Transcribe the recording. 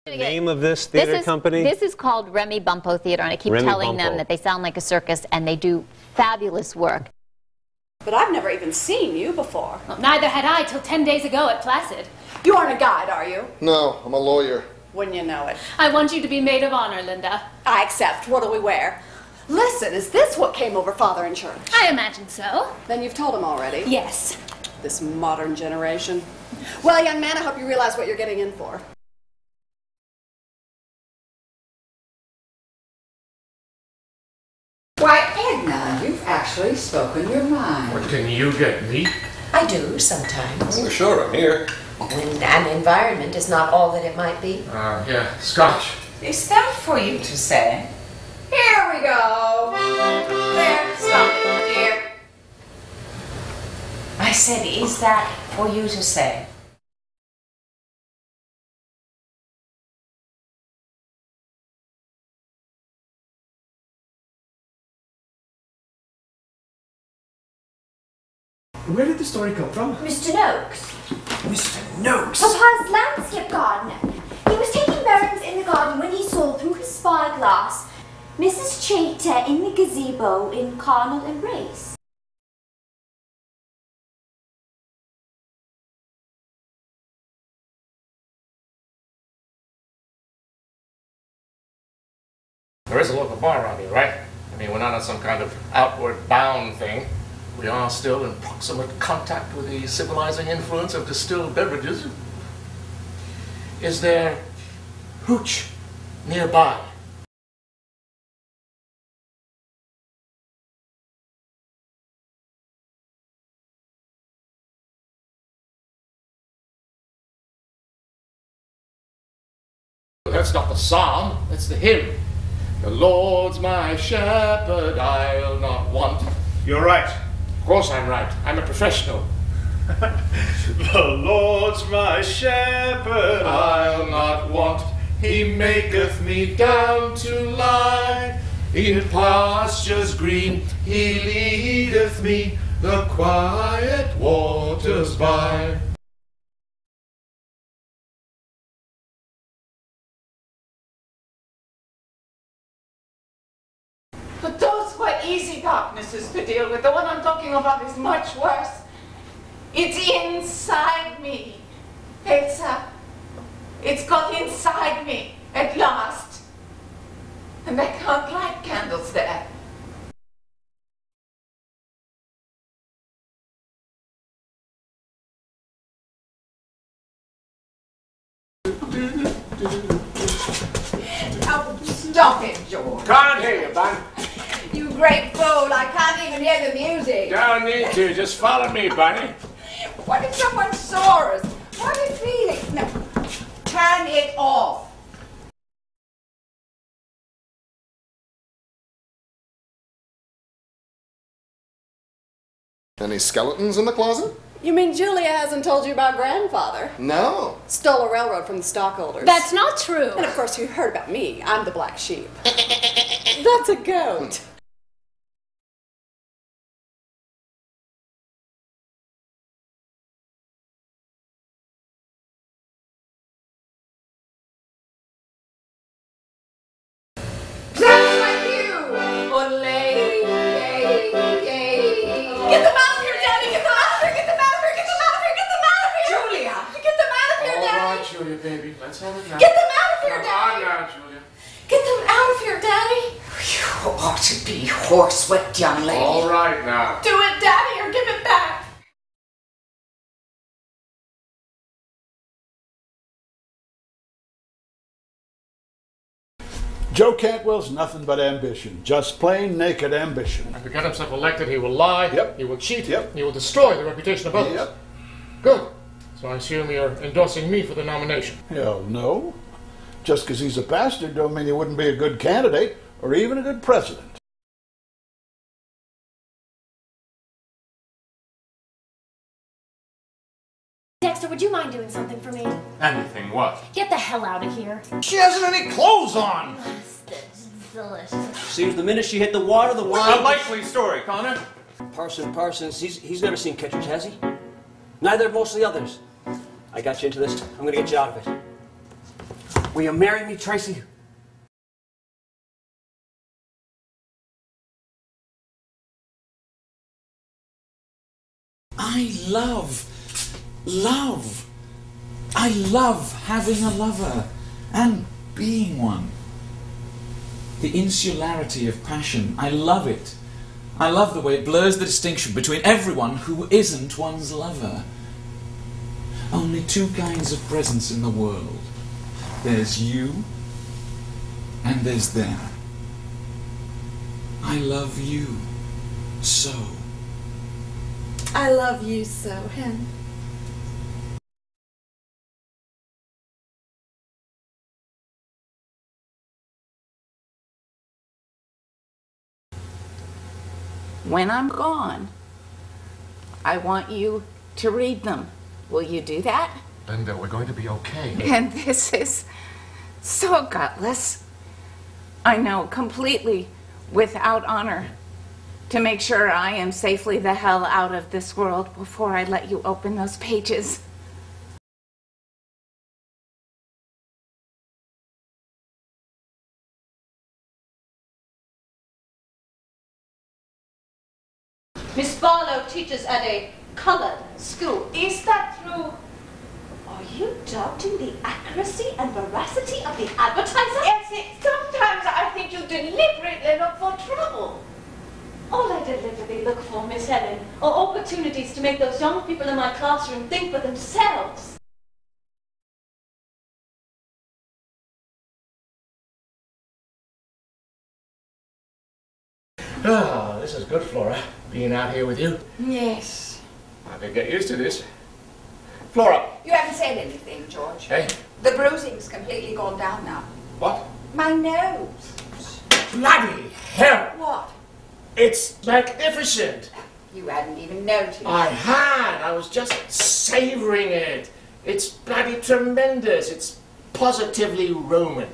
The name of this theater company? This is called Remy Bumppo Theater, and I keep Remy telling Bumppo. them that they sound like a circus, and they do fabulous work. But I've never even seen you before. Well, neither had I till 10 days ago at Placid. You aren't a guide, are you? No, I'm a lawyer. Wouldn't you know it? I want you to be maid of honor, Linda. I accept. What'll we wear? Listen, is this what came over Father in church? I imagine so. Then you've told him already. Yes. This modern generation. Well, young man, I hope you realize what you're getting in for. Why, Edna, you've actually spoken your mind. What can you get me? I do sometimes. Oh, sure, I'm here. When an environment is not all that it might be. Yeah, Scotch. Is that for you to say? Here we go. There, stop it, dear. I said, is that for you to say? Where did the story come from? Mr. Noakes. Mr. Noakes? Papa's landscape gardener. He was taking bearings in the garden when he saw through his spyglass Mrs. Chater in the gazebo in carnal embrace. There is a local bar around here, right? I mean, we're not on some kind of outward bound thing. We are still in proximate contact with the civilizing influence of distilled beverages. Is there hooch nearby? That's not the psalm, that's the hymn. The Lord's my shepherd, I'll not want. You're right. Of course I'm right. I'm a professional. The Lord's my shepherd, I'll not want. He maketh me down to lie in pastures green. He leadeth me the quiet waters by. But those were easy darknesses to deal with. The one I'm talking about is much worse. It's inside me. It's got inside me at last. And I can't light candles there. Oh, stop it, George. Can't hear you, Bunny. You great fool, I can't even hear the music. Don't need to. Just follow me, Bunny. What if someone saw us? What if Felix... No, turn it off. Any skeletons in the closet? You mean Julia hasn't told you about grandfather? No. Stole a railroad from the stockholders. That's not true. And of course you heard about me. I'm the black sheep. That's a goat. That's like you. Olay, Get them out of here, Daddy. Get them out of here. Get them out of here. Get them out of here. Get them out of here. Julia. Get them out of here, All Daddy. right, Julia, baby. Let's have it now. Get them out of here, Come on Daddy. now, Julia. Get them out of here, Daddy. You ought to be horsewhipped, young lady. All right now. Do it, Daddy, or give it back. Joe Cantwell's nothing but ambition, just plain naked ambition. If he gets himself elected, he will lie, Yep. he will cheat, Yep. he will destroy the reputation of others. Yep. Good. So I assume you're endorsing me for the nomination. Hell no. Just because he's a bastard don't mean he wouldn't be a good candidate or even a good president. Dexter, would you mind doing something for me? Anything what? Get the hell out of here. She hasn't any clothes on! It's delicious. Seems the minute she hit the water, the A likely story, Connor. Parson Parsons, he's never seen Kittredge, has he? Neither have most of the others. I got you into this. I'm gonna get you out of it. Will you marry me, Tracy? I love having a lover and being one. The insularity of passion, I love it. I love the way it blurs the distinction between everyone who isn't one's lover. Only two kinds of presence in the world. There's you, and there's them. I love you so. I love you so, Hen. When I'm gone, I want you to read them. Will you do that? Linda, we're going to be okay. And this is so gutless. I know, completely without honor. To make sure I am safely the hell out of this world before I let you open those pages. Miss Barlow teaches at a colored school. Is that true? Are you doubting the accuracy and veracity of the advertiser? Yes, sometimes I think you deliberately look for trouble. All I deliberately look for, Miss Helen, are opportunities to make those young people in my classroom think for themselves. Ah, this is good, Flora, being out here with you. Yes. I can get used to this. Flora. You haven't said anything, George. Hey? The bruising's completely gone down now. What? My nose. Bloody hell! What? It's magnificent! You hadn't even noticed. I had! I was just savoring it. It's bloody tremendous. It's positively Roman.